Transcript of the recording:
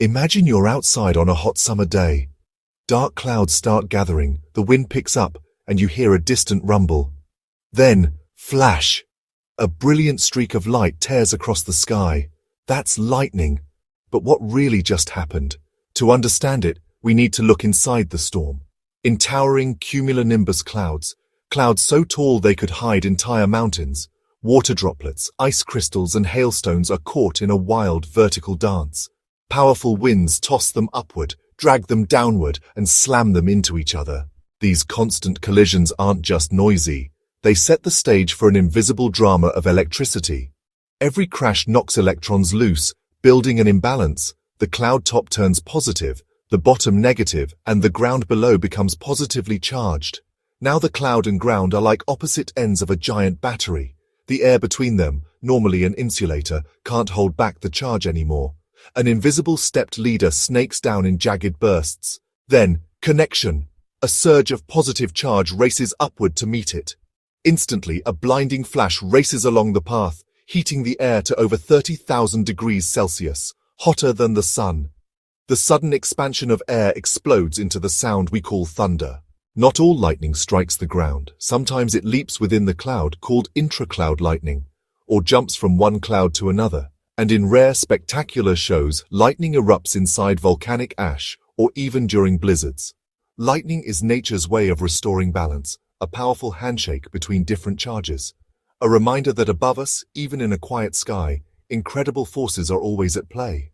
Imagine you're outside on a hot summer day. Dark clouds start gathering, the wind picks up, and you hear a distant rumble. Then, flash! A brilliant streak of light tears across the sky. That's lightning. But what really just happened? To understand it, we need to look inside the storm. In towering cumulonimbus clouds, clouds so tall they could hide entire mountains, water droplets, ice crystals, and hailstones are caught in a wild vertical dance. Powerful winds toss them upward, drag them downward, and slam them into each other. These constant collisions aren't just noisy. They set the stage for an invisible drama of electricity. Every crash knocks electrons loose, building an imbalance. The cloud top turns positive, the bottom negative, and the ground below becomes positively charged. Now the cloud and ground are like opposite ends of a giant battery. The air between them, normally an insulator, can't hold back the charge anymore. An invisible stepped leader snakes down in jagged bursts. Then, connection. A surge of positive charge races upward to meet it. Instantly, a blinding flash races along the path, heating the air to over 30,000 degrees Celsius, hotter than the sun. The sudden expansion of air explodes into the sound we call thunder. Not all lightning strikes the ground. Sometimes it leaps within the cloud, called intra-cloud lightning, or jumps from one cloud to another. And in rare, spectacular shows, lightning erupts inside volcanic ash, or even during blizzards. Lightning is nature's way of restoring balance, a powerful handshake between different charges. A reminder that above us, even in a quiet sky, incredible forces are always at play.